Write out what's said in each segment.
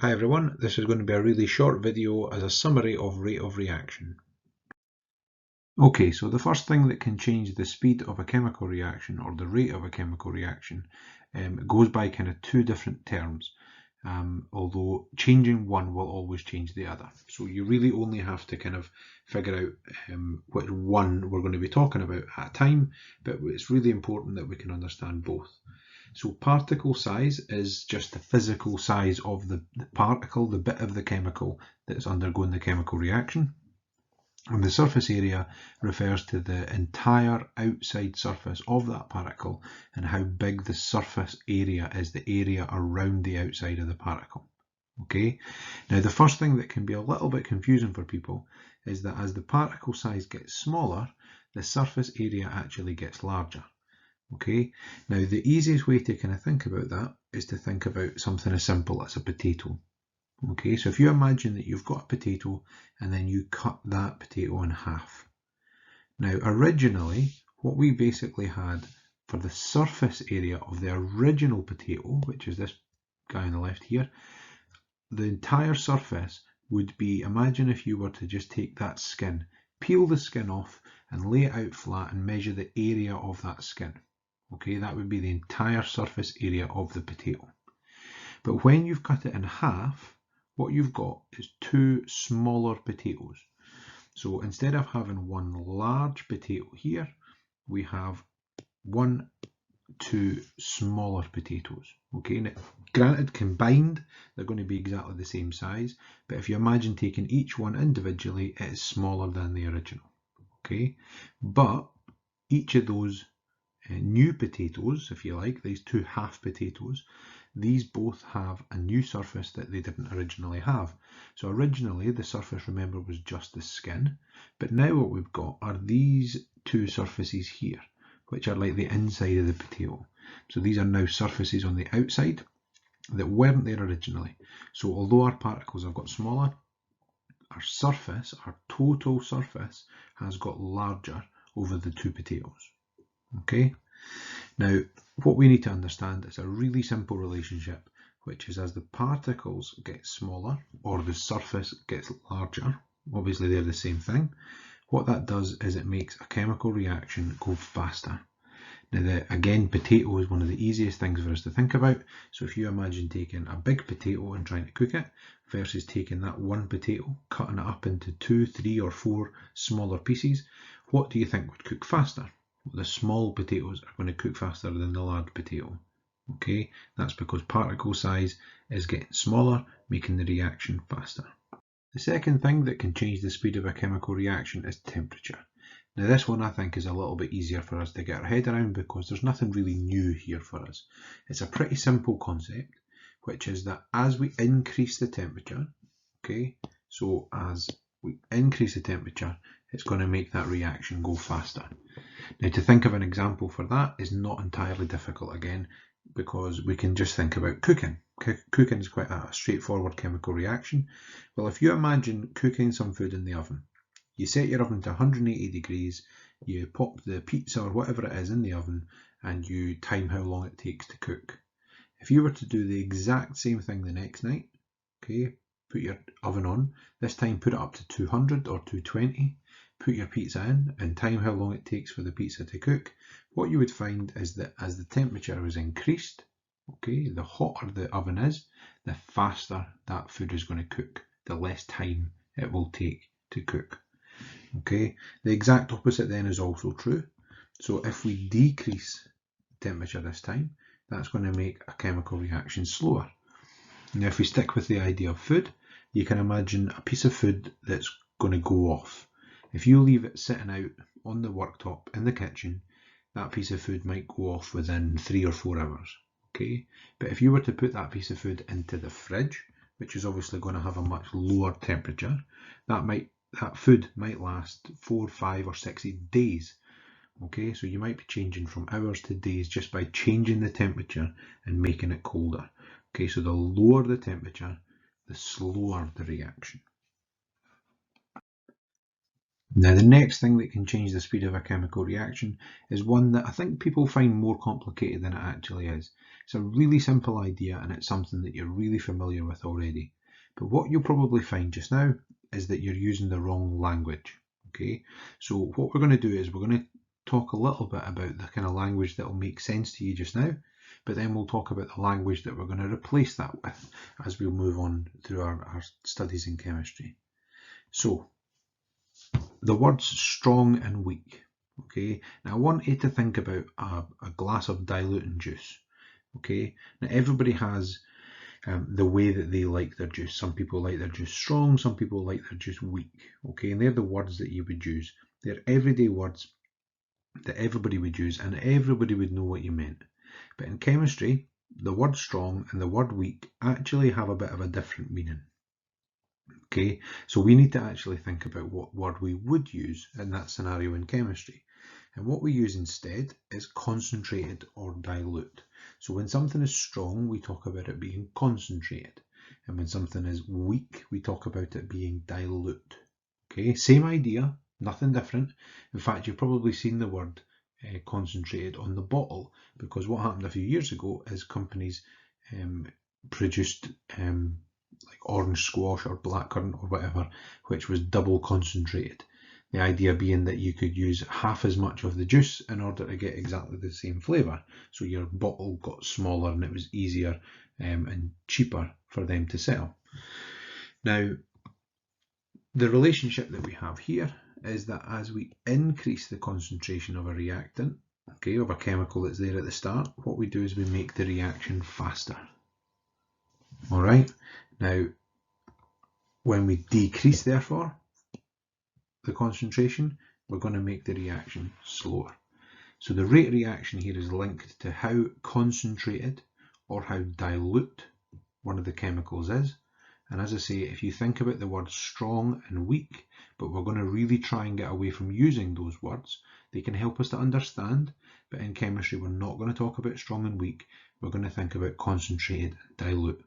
Hi everyone, this is going to be a really short video as a summary of rate of reaction. Okay, so the first thing that can change the speed of a chemical reaction or the rate of a chemical reaction goes by kind of two different terms, although changing one will always change the other. So you really only have to kind of figure out which one we're going to be talking about at a time, but it's really important that we can understand both. So particle size is just the physical size of the particle, the bit of the chemical that's undergoing the chemical reaction. And the surface area refers to the entire outside surface of that particle and how big the surface area is, the area around the outside of the particle. Okay, now the first thing that can be a little bit confusing for people is that as the particle size gets smaller, the surface area actually gets larger. Okay, now the easiest way to kind of think about that is to think about something as simple as a potato. Okay, so if you imagine that you've got a potato and then you cut that potato in half. Now originally what we basically had for the surface area of the original potato, which is this guy on the left here, the entire surface would be, imagine if you were to just take that skin, peel the skin off and lay it out flat and measure the area of that skin. Okay, that would be the entire surface area of the potato. But when you've cut it in half, what you've got is two smaller potatoes. So instead of having one large potato here, we have two smaller potatoes. Okay, now, granted, combined they're going to be exactly the same size, but if you imagine taking each one individually, it is smaller than the original. Okay, but each of those new potatoes, if you like, these two half potatoes, these both have a new surface that they didn't originally have. So originally the surface, remember, was just the skin, but now what we've got are these two surfaces here, which are like the inside of the potato. So these are now surfaces on the outside that weren't there originally. So although our particles have got smaller, our surface, our total surface, has got larger over the two potatoes. Okay, now what we need to understand is a really simple relationship, which is as the particles get smaller or the surface gets larger, obviously they're the same thing, what that does is it makes a chemical reaction go faster. Now again, potato is one of the easiest things for us to think about, so if you imagine taking a big potato and trying to cook it versus taking that one potato, cutting it up into 2, 3 or 4 smaller pieces, what do you think would cook faster? The small potatoes are going to cook faster than the large potato. Okay, that's because particle size is getting smaller, making the reaction faster. The second thing that can change the speed of a chemical reaction is temperature. Now this one I think is a little bit easier for us to get our head around because there's nothing really new here for us. It's a pretty simple concept, which is that as we increase the temperature, okay, so as we increase the temperature, it's going to make that reaction go faster. Now to think of an example for that is not entirely difficult again, because we can just think about cooking. Cooking is quite a straightforward chemical reaction. Well, if you imagine cooking some food in the oven, you set your oven to 180 degrees, you pop the pizza or whatever it is in the oven, and you time how long it takes to cook. If you were to do the exact same thing the next night, okay, put your oven on, this time put it up to 200 or 220, put your pizza in and time how long it takes for the pizza to cook, what you would find is that as the temperature is increased, okay, the hotter the oven is, the faster that food is going to cook, the less time it will take to cook. Okay, the exact opposite then is also true. So if we decrease temperature this time, that's going to make a chemical reaction slower. Now if we stick with the idea of food, you can imagine a piece of food that's going to go off. If you leave it sitting out on the worktop in the kitchen, that piece of food might go off within 3 or 4 hours. Okay, but if you were to put that piece of food into the fridge, which is obviously going to have a much lower temperature, that food might last 4, 5 or 6 days. Okay, so you might be changing from hours to days just by changing the temperature and making it colder. Okay, so the lower the temperature, the slower the reaction. Now, the next thing that can change the speed of a chemical reaction is one that I think people find more complicated than it actually is. It's a really simple idea and it's something that you're really familiar with already. But what you'll probably find just now is that you're using the wrong language. Okay, so what we're going to do is we're going to talk a little bit about the kind of language that will make sense to you just now, but then we'll talk about the language that we're going to replace that with as we'll move on through our studies in chemistry. So, the words strong and weak. Okay, now I want you to think about a glass of diluting juice. Okay, now everybody has the way that they like their juice. Some people like their juice strong, some people like their juice weak. Okay, and they're the words that you would use. They're everyday words that everybody would use and everybody would know what you meant. But in chemistry, the word strong and the word weak actually have a bit of a different meaning. Okay, so we need to actually think about what word we would use in that scenario in chemistry. And what we use instead is concentrated or dilute. So when something is strong, we talk about it being concentrated. And when something is weak, we talk about it being dilute. Okay, same idea, nothing different. In fact, you've probably seen the word concentrated on the bottle, because what happened a few years ago is companies produced like orange squash or blackcurrant or whatever, which was double concentrated. The idea being that you could use half as much of the juice in order to get exactly the same flavour. So your bottle got smaller and it was easier and cheaper for them to sell. Now, the relationship that we have here is that as we increase the concentration of a reactant, okay, of a chemical that's there at the start, what we do is we make the reaction faster. All right. Now, when we decrease, therefore, the concentration, we're going to make the reaction slower. So the rate of reaction here is linked to how concentrated or how dilute one of the chemicals is. And as I say, if you think about the words strong and weak, but we're going to really try and get away from using those words, they can help us to understand. But in chemistry, we're not going to talk about strong and weak. We're going to think about concentrated and dilute.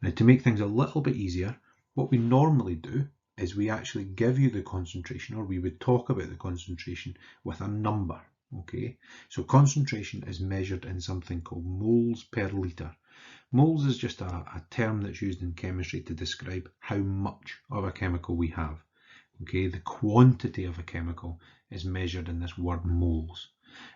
Now, to make things a little bit easier, what we normally do is we actually give you the concentration, or we would talk about the concentration with a number. Okay, so concentration is measured in something called moles per litre. Moles is just a term that's used in chemistry to describe how much of a chemical we have. Okay, the quantity of a chemical is measured in this word moles.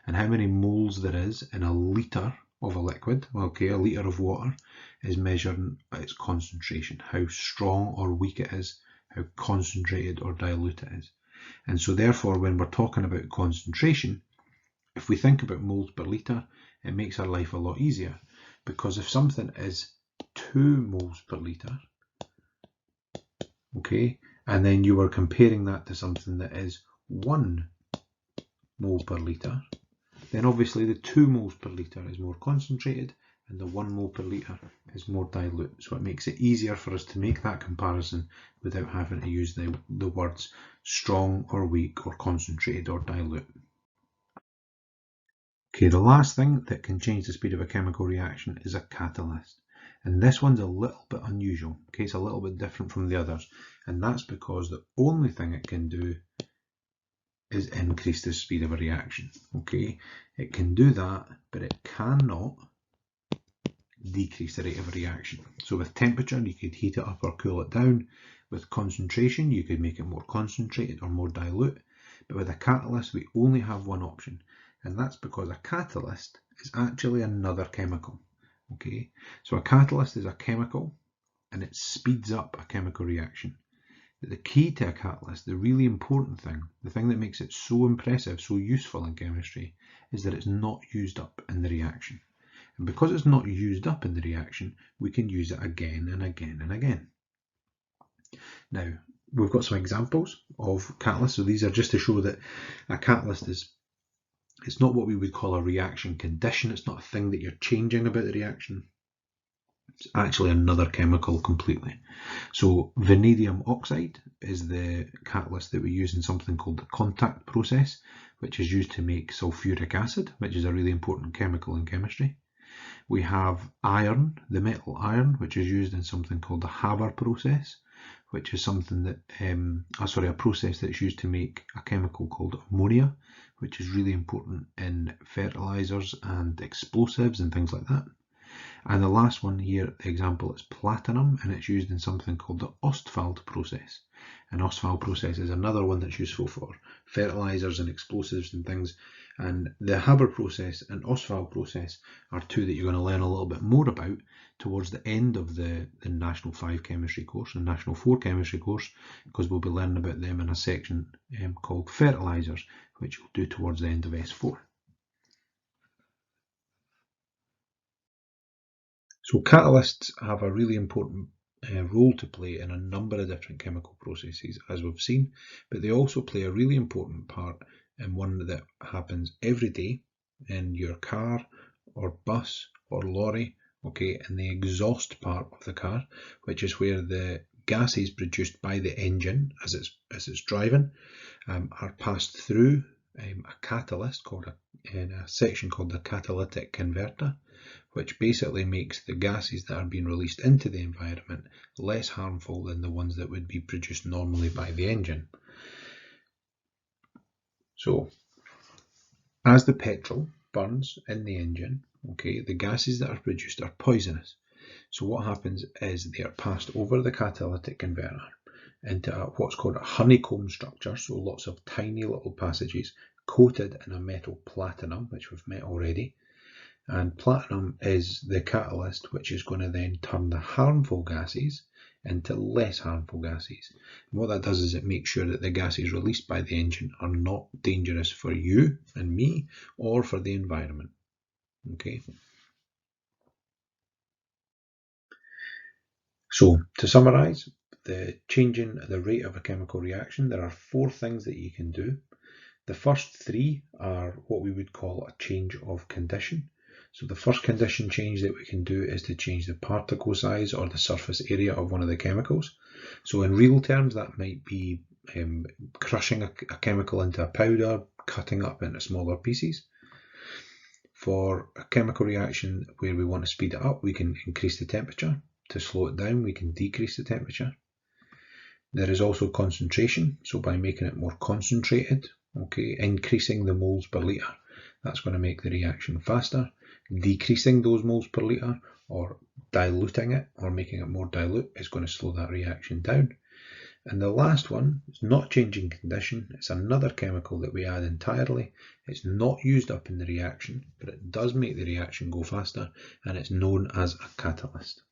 And how many moles there is in a litre of a liquid, okay, a litre of water, is measured at its concentration, how strong or weak it is, how concentrated or dilute it is. And so therefore, when we're talking about concentration, if we think about moles per litre, it makes our life a lot easier, because if something is 2 moles per litre, okay, and then you were comparing that to something that is 1 mole per litre, then obviously the 2 moles per litre is more concentrated and the 1 mole per litre is more dilute. So it makes it easier for us to make that comparison without having to use the words strong or weak or concentrated or dilute. Okay, the last thing that can change the speed of a chemical reaction is a catalyst. And this one's a little bit unusual. Okay, it's a little bit different from the others. And that's because the only thing it can do is increase the speed of a reaction. Okay, it can do that, but it cannot decrease the rate of a reaction. So with temperature, you could heat it up or cool it down. With concentration, you could make it more concentrated or more dilute. But with a catalyst, we only have one option. And that's because a catalyst is actually another chemical. Okay, so a catalyst is a chemical and it speeds up a chemical reaction. But the key to a catalyst, the really important thing, the thing that makes it so impressive, so useful in chemistry, is that it's not used up in the reaction. And because it's not used up in the reaction, we can use it again and again and again. Now, we've got some examples of catalysts. So these are just to show that a catalyst is, it's not what we would call a reaction condition. It's not a thing that you're changing about the reaction. It's actually another chemical completely. So vanadium oxide is the catalyst that we use in something called the contact process, which is used to make sulfuric acid, which is a really important chemical in chemistry. We have iron, the metal iron, which is used in something called the Haber process, which is something that, a process that's used to make a chemical called ammonia, which is really important in fertilizers and explosives and things like that. And the last one here, the example, is platinum, and it's used in something called the Ostwald process. An Ostwald process is another one that's useful for fertilizers and explosives and things. And the Haber process and Ostwald process are two that you're going to learn a little bit more about towards the end of the National 5 chemistry course and National 4 chemistry course, because we'll be learning about them in a section called fertilizers, which we'll do towards the end of S4. So catalysts have a really important role to play in a number of different chemical processes, as we've seen, but they also play a really important part in one that happens every day in your car or bus or lorry, okay, in the exhaust part of the car, which is where the gases produced by the engine as it's driving are passed through a catalyst in a section called the catalytic converter, which basically makes the gases that are being released into the environment less harmful than the ones that would be produced normally by the engine. So, as the petrol burns in the engine, okay, the gases that are produced are poisonous. So what happens is they are passed over the catalytic converter into what's called a honeycomb structure, so lots of tiny little passages coated in a metal platinum, which we've met already. And platinum is the catalyst which is going to then turn the harmful gases into less harmful gases. And what that does is it makes sure that the gases released by the engine are not dangerous for you and me or for the environment. Okay. So to summarize, changing the rate of a chemical reaction, there are 4 things that you can do. The first 3 are what we would call a change of condition. So the first condition change that we can do is to change the particle size or the surface area of one of the chemicals. So in real terms, that might be crushing a chemical into a powder, cutting up into smaller pieces. For a chemical reaction where we want to speed it up, we can increase the temperature. To slow it down, we can decrease the temperature. There is also concentration, so by making it more concentrated, okay, increasing the moles per litre, that's going to make the reaction faster. Decreasing those moles per litre or diluting it or making it more dilute is going to slow that reaction down. And the last one is not changing condition. It's another chemical that we add entirely. It's not used up in the reaction, but it does make the reaction go faster, and it's known as a catalyst.